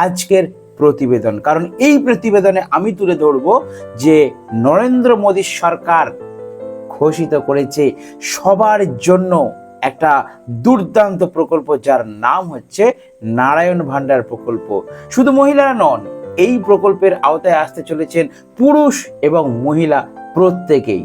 আজকের প্রতিবেদন। কারণ এই প্রতিবেদনে আমি তুলে ধরব যে নরেন্দ্র মোদী সরকার ঘোষিত করেছে সবার জন্য একটা দুর্দান্ত প্রকল্প, যার নাম হচ্ছে নারায়ণ ভান্ডার প্রকল্প। শুধু মহিলারা নন, এই প্রকল্পের আওতায় আসতে চলেছেন পুরুষ এবং মহিলা প্রত্যেকেই।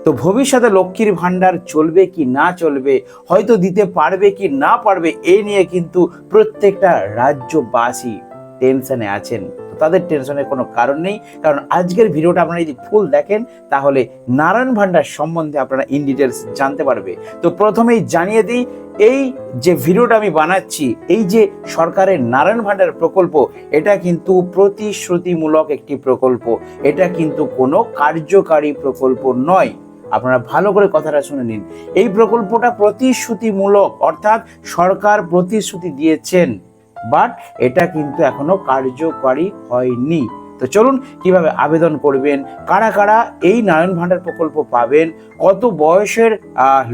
তো ভবিষ্যতে লক্ষ্মীর ভান্ডার চলবে কি না চলবে, হয়তো দিতে পারবে কি না পারবে, এই নিয়ে কিন্তু প্রত্যেকটা রাজ্যবাসী টেনশনে আছেন। তো তাদের টেনশনের কোনো কারণ নেই, কারণ আজকের ভিডিওটা আপনারা যদি ফুল দেখেন তাহলে নারায়ণ ভান্ডার সম্বন্ধে আপনারা ইন ডিটেলস জানতে পারবে। তো প্রথমেই জানিয়ে দিই, এই যে ভিডিওটা আমি বানাচ্ছি, এই যে সরকারের নারায়ণ ভান্ডার প্রকল্প, এটা কিন্তু প্রতিশ্রুতিমূলক একটি প্রকল্প, এটা কিন্তু কোনো কার্যকারী প্রকল্প নয়। আপনারা ভালো করে কথাটা শুনে নিন। এই প্রকল্পটা প্রতিশ্রুতিমূলক, অর্থাৎ সরকার প্রতিশ্রুতি দিয়েছেন, বাট এটা কিন্তু এখনো কার্যকারী হয়নি। তো চলুন কিভাবে আবেদন করবেন, কারা কারা এই নারায়ণ ভান্ডার প্রকল্প পাবেন, কত বয়সের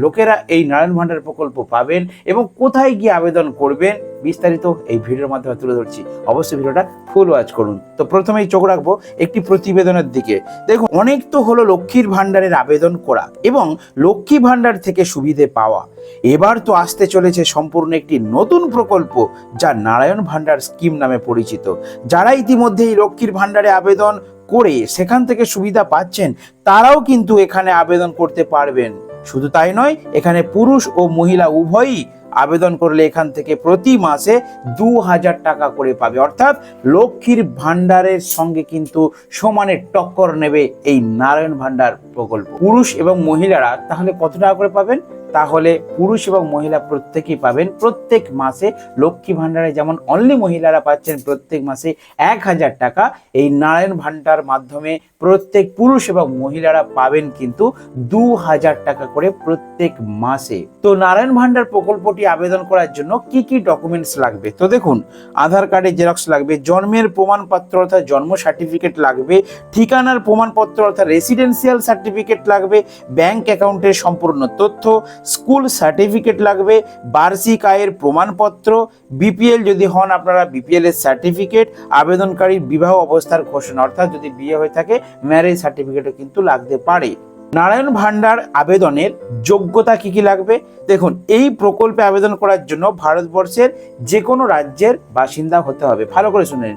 লোকেরা এই নারায়ণ ভান্ডার প্রকল্প পাবেন এবং কোথায় গিয়ে আবেদন করবেন, বিস্তারিত এই ভিডিওর মাধ্যমে তুলে ধরছি। অবশ্যই ভিডিওটা ফুল ওয়াচ করুন। তো প্রথমেই চোখ রাখবো একটি প্রতিবেদনের দিকে। দেখুন, অনেক তো হলো লক্ষ্মীর ভান্ডারের আবেদন করা এবং লক্ষ্মী ভান্ডার থেকে সুবিধে পাওয়া। এবার তো আসতে চলেছে সম্পূর্ণ একটি নতুন প্রকল্প, যা নারায়ণ ভান্ডার স্কিম নামে পরিচিত। যারা ইতিমধ্যে এই লক্ষ্মীর ভান্ডারে আবেদন করে সেখান থেকে সুবিধা পাচ্ছেন, তারাও কিন্তু এখানে আবেদন করতে পারবেন। শুধু তাই নয়, এখানে পুরুষ ও মহিলা উভয়ই আবেদন করলে এখান থেকে প্রতি মাসে 2000 টাকা করে পাবে। অর্থাৎ লক্ষ্মীর ভান্ডারের সঙ্গে কিন্তু সমানে টক্কর নেবে এই নারায়ণ ভান্ডার প্রকল্প। পুরুষ এবং মহিলারা তাহলে কত টাকা করে পাবেন? তাহলে পুরুষ এবং মহিলা প্রত্যেকেই পাবেন প্রত্যেক মাসে লক্ষ্মী ভান্ডারে, যেমন অনলি মহিলারা পাচ্ছেন প্রত্যেক মাসে 1000 টাকা, এই নারায়ণ ভান্ডার মাধ্যমে প্রত্যেক পুরুষ এবং মহিলারা পাবেন কিন্তু 2000 টাকা করে প্রত্যেক মাসে। তো নারায়ণ ভান্ডার প্রকল্পটি আবেদন করার জন্য কি কি ডকুমেন্টস লাগবে? তো দেখুন, আধার কার্ডের জেরক্স লাগবে, জন্মের প্রমাণপত্র অর্থাৎ জন্ম সার্টিফিকেট লাগবে, ঠিকানার প্রমাণপত্র অর্থাৎ রেসিডেন্সিয়াল সার্টিফিকেট লাগবে, ব্যাংক অ্যাকাউন্টের সম্পূর্ণ তথ্য, স্কুল সার্টিফিকেট লাগবে, বার্ষিক আয়ের প্রমাণপত্র, বিপিএল যদি হন আপনারা বিপিএল এর সার্টিফিকেট, আবেদনকারীর বিবাহ অবস্থার ঘোষণা অর্থাৎ যদি বিয়ে হয়ে থাকে ম্যারেজ সার্টিফিকেটও কিন্তু লাগতে পারে। নারায়ণ ভান্ডার আবেদনের যোগ্যতা কি কি লাগবে? দেখুন, এই প্রকল্পে আবেদন করার জন্য ভারতবর্ষের যে কোনো রাজ্যের বাসিন্দা হতে হবে। ভালো করে শুনেন,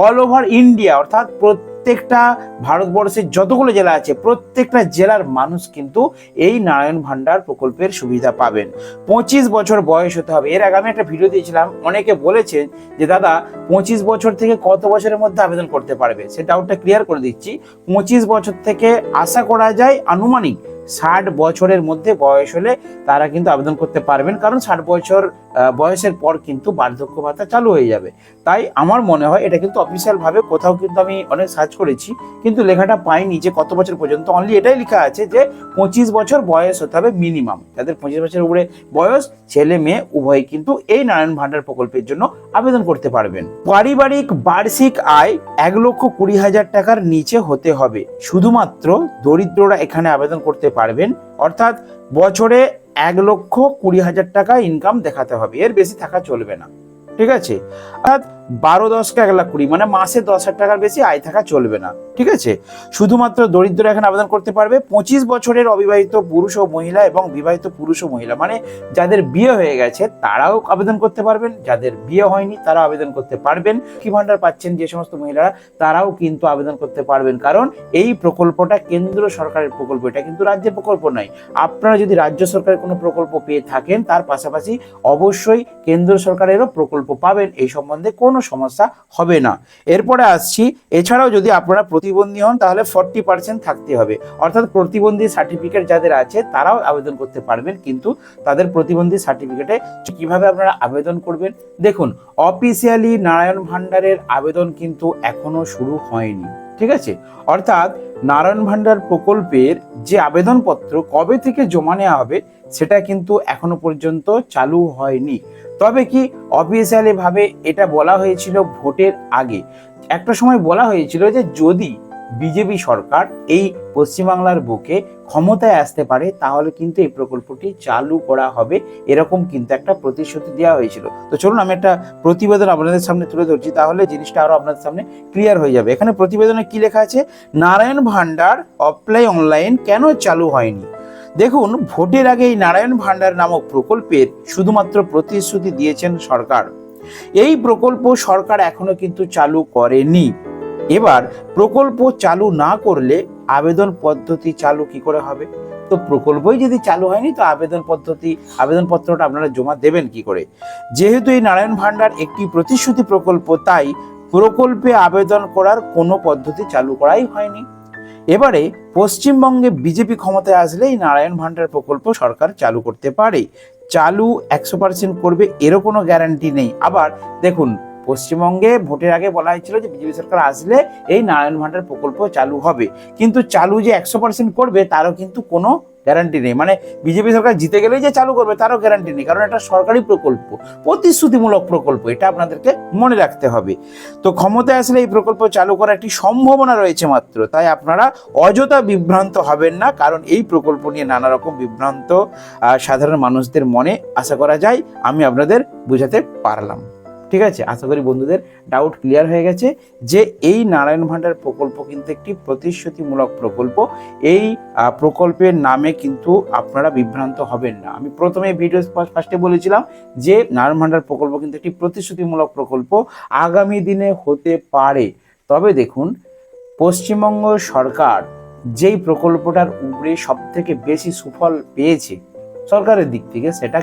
অল ওভার ইন্ডিয়া অর্থাৎ প্রত্যেকটা ভারতবর্ষের যতগুলো জেলা আছে প্রত্যেকটা জেলার মানুষ কিন্তু এই নারায়ণ ভান্ডার প্রকল্পের সুবিধা পাবেন। 25 বছর বয়স হতে হবে। এর আগে আমি একটা ভিডিও দিয়েছিলাম, অনেকে বলেছেন যে দাদা 25 বছর থেকে কত বছরের মধ্যে আবেদন করতে পারবে, সে ডাউটটা ক্লিয়ার করে দিচ্ছি। 25 বছর থেকে আশা করা যায় আনুমানিক 60 বছরের মধ্যে বয়স হলে তারা কিন্তু আবেদন করতে পারবেন, কারণ 60 বছর বয়সের পর কিন্তু বার্ধক্য ভাতা চালু হয়ে যাবে। তাই আমার মনে হয় এটা কিন্তু অফিসিয়াল ভাবে কোথাও কিন্তু আমি অনেক সার্চ করেছি কিন্তু লেখাটা পাইনি যে কত বছর পর্যন্ত, অনলি এটাই লেখা আছে যে 25 বছর বয়স হতে হবে মিনিমাম। যাদের 25 বছরের উপরে বয়স, ছেলে মেয়ে উভয় কিন্তু এই নারায়ণ ভান্ডার প্রকল্পের জন্য আবেদন করতে পারবেন। পারিবারিক বার্ষিক আয় 1,20,000 টাকার নিচে হতে হবে। শুধুমাত্র দরিদ্ররা এখানে আবেদন করতে পারবেন, অর্থাৎ বছরে 1,20,000 টাকা ইনকাম দেখাতে হবে, এর বেশি থাকা চলবে না। ঠিক আছে? অর্থাৎ 12-10 1,20,000 মানে মাসে 10,000 টাকার বেশি আয় থাকা চলবে না। ঠিক আছে? শুধুমাত্র দরিদ্ররা এখানে আবেদন করতে পারবে। 25 বছরের অবিবাহিত পুরুষ ও মহিলা এবং বিবাহিত পুরুষ ও মহিলা, মানে যাদের বিয়ে হয়ে গেছে তারাও আবেদন করতে পারবেন, যাদের বিয়ে হয়নি তারা আবেদন করতে পারবেন। লক্ষ্মী ভান্ডার পাচ্ছেন যে সমস্ত মহিলারা তারাও কিন্তু আবেদন করতে পারবেন, কারণ এই প্রকল্পটা কেন্দ্র সরকারের প্রকল্প, এটা কিন্তু রাজ্যের প্রকল্প নয়। আপনারা যদি রাজ্য সরকারের কোনো প্রকল্প পেয়ে থাকেন, তার পাশাপাশি অবশ্যই কেন্দ্র সরকারেরও প্রকল্প পাবেন, এই সম্বন্ধে কোনো সমস্যা হবে না। এরপরে আসছি, এছাড়াও যদি আপনারা প্রতিবন্ধী হন তাহলে 40% থাকতে হবে, অর্থাৎ প্রতিবন্ধী সার্টিফিকেট যাদের আছে তারাও আবেদন করতে পারবেন, কিন্তু তাদের প্রতিবন্ধী সার্টিফিকেটে কিভাবে আপনারা আবেদন করবেন? দেখুন, অফিসিয়ালি নারায়ণ ভান্ডারের আবেদন কিন্তু এখনো শুরু হয়নি। ঠিক আছে? অর্থাৎ নারায়ণ ভান্ডার প্রকল্পের যে আবেদনপত্র কবে থেকে জমা নেওয়া হবে সেটা কিন্তু এখনো পর্যন্ত চালু হয়নি। তবে কি অফিসিয়ালি ভাবে এটা বলা হয়েছিল ভোটের আগে, একটা সময় বলা হয়েছিল যে যদি বিজেপি সরকার এই পশ্চিমবাংলার বুকে ক্ষমতায় আসতে পারে তাহলে কিন্তু এই প্রকল্পটি চালু করা হবে, এরকম কিন্তু একটা প্রতিশ্রুতি দেওয়া হয়েছিল। তো চলুন আমি একটা প্রতিবেদন আপনাদের সামনে তুলে ধরছি, তাহলে জিনিসটা আরো আপনাদের সামনে ক্লিয়ার হয়ে যাবে। এখানে প্রতিবেদনে কি লেখা আছে, নারায়ণ ভান্ডার অফলাইন অনলাইন কেন চালু হয়নি। দেখুন, ভোটের আগে এই নারায়ণ ভান্ডার নামক প্রকল্পের শুধুমাত্র প্রতিশ্রুতি দিয়েছেন সরকার। এই প্রকল্প সরকার এখনো কিন্তু চালু করেনি। এবার প্রকল্প চালু না করলে আবেদন পদ্ধতি চালু কি করে হবে? তো প্রকল্পই যদি চালু হয়নি তো আবেদনপত্রটা আপনারা জমা দেবেন কি করে? যেহেতু এই নারায়ণ ভান্ডার একটি প্রতিশ্রুতি প্রকল্প, তাই প্রকল্পে আবেদন করার কোনো পদ্ধতি চালু করাই হয়নি। এবারে পশ্চিমবঙ্গে বিজেপি ক্ষমতায় আসলে এই নারায়ণ ভান্ডার প্রকল্প সরকার চালু করতে পারে। চালু 100% করবে এরও কোনো গ্যারান্টি নেই। আবার দেখুন, পশ্চিমবঙ্গে ভোটের আগে বলা হয়েছিল যে বিজেপি সরকার আসলে এই নারায়ণ ভান্ডার প্রকল্প চালু হবে, কিন্তু চালু যে 100% করবে তারও কিন্তু কোনো গ্যারান্টি নেই। মানে বিজেপি সরকার জিতে গেলেই যে চালু করবে তারও গ্যারান্টি নেই, কারণ এটা সরকারি প্রকল্প, প্রতিশ্রুতিমূলক প্রকল্প, এটা আপনাদেরকে মনে রাখতে হবে। তো ক্ষমতায় আসলে এই প্রকল্প চালু করার একটি সম্ভাবনা রয়েছে মাত্র, তাই আপনারা অযথা বিভ্রান্ত হবেন না, কারণ এই প্রকল্প নিয়ে নানা রকম বিভ্রান্ত সাধারণ মানুষদের মনে আশা করা যায় আমি আপনাদের বোঝাতে পারলাম। ঠিক আছে, আশা করি বন্ধুদের ডাউট ক্লিয়ার হয়ে গেছে যে এই নারায়ণ ভান্ডার প্রকল্প কিন্তু একটি প্রতিশ্রুতিমূলক প্রকল্প। এই প্রকল্পের নামে কিন্তু আপনারা বিভ্রান্ত হবেন না। আমি প্রথমে ভিডিও ফার্স্টে বলেছিলাম যে নারায়ণ ভান্ডার প্রকল্প কিন্তু একটি প্রতিশ্রুতিমূলক প্রকল্প, আগামী দিনে হতে পারে। তবে দেখুন, পশ্চিমবঙ্গ সরকার যেই প্রকল্পটার উপরে সব থেকে বেশি সুফল পেয়েছে সরকারের দিক থেকে, সেটা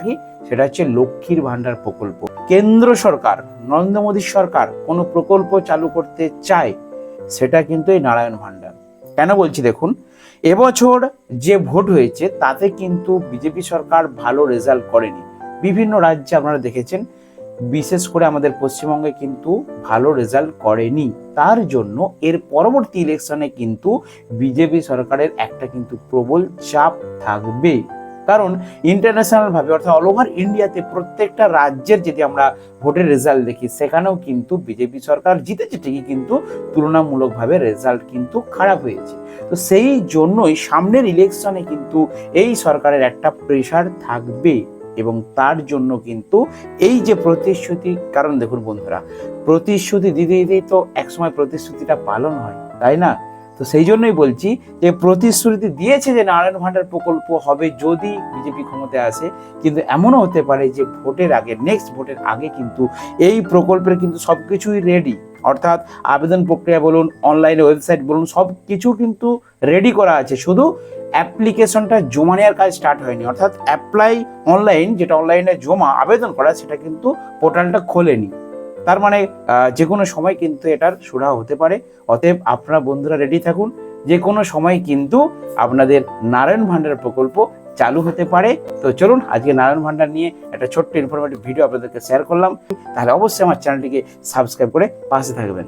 হচ্ছে লক্ষ্মীর ভান্ডার প্রকল্প। কেন্দ্র সরকার, নরেন্দ্র মোদী সরকার কোনো প্রকল্প চালু করতে চায় সেটা কিন্তু এই নারায়ণ ভান্ডার। কেন বলছি দেখুন, এবছর যে ভোট হয়েছে তাতে কিন্তু বিজেপি সরকার ভালো রেজাল্ট করেনি। বিভিন্ন রাজ্যে আপনারা দেখেছেন, বিশেষ করে আমাদের পশ্চিমবঙ্গে কিন্তু ভালো রেজাল্ট করেনি। তার জন্য এর পরবর্তী ইলেকশনে কিন্তু বিজেপি সরকারের একটা কিন্তু প্রবল চাপ থাকবে। কারণ ইন্টারন্যাশনাল ভাবে অর্থাৎ অল ওভার ইন্ডিয়াতে প্রত্যেকটা রাজ্যের যদি আমরা ভোটের রেজাল্ট দেখি, সেখানেও কিন্তু বিজেপি সরকার জিতেছে ঠিকই, কিন্তু তুলনামূলকভাবে রেজাল্ট কিন্তু খারাপ হয়েছে। তো সেই জন্যই সামনের ইলেকশনে কিন্তু এই সরকারের একটা প্রেশার থাকবে, এবং তার জন্য কিন্তু এই যে প্রতিশ্রুতি, কারণ দেখুন বন্ধুরা, প্রতিশ্রুতি দিতে দিতেই তো একসময় প্রতিশ্রুতিটা পালন হয়, তাই না? তো সেই জন্যই বলছি যে প্রতিশ্রুতি দিয়েছে যে নারায়ণ ভান্ডার প্রকল্প হবে যদি বিজেপি ক্ষমতায় আসে, কিন্তু এমনও হতে পারে যে ভোটের আগে, নেক্সট ভোটের আগে কিন্তু এই প্রকল্পের কিন্তু সবকিছুই রেডি, অর্থাৎ আবেদন প্রক্রিয়া বলুন, অনলাইনে ওয়েবসাইট বলুন, সব কিছু কিন্তু রেডি করা আছে, শুধু অ্যাপ্লিকেশনটা জমা নেওয়ার কাজ স্টার্ট হয়নি। অর্থাৎ অ্যাপ্লাই অনলাইন, যেটা অনলাইনে জমা আবেদন করা, সেটা কিন্তু পোর্টালটা খোলেনি। তার মানে যে কোনো সময় কিন্তু এটার সুরাহা হতে পারে। অতএব আপনারা বন্ধুরা রেডি থাকুন, যে কোনো সময় কিন্তু আপনাদের নারায়ণ ভান্ডার প্রকল্প চালু হতে পারে। তো চলুন, আজকে নারায়ণ ভান্ডার নিয়ে একটা ছোট্ট ইনফরমেটিভ ভিডিও আপনাদেরকে শেয়ার করলাম। তাহলে অবশ্যই আমার চ্যানেলটিকে সাবস্ক্রাইব করে পাশে থাকবেন।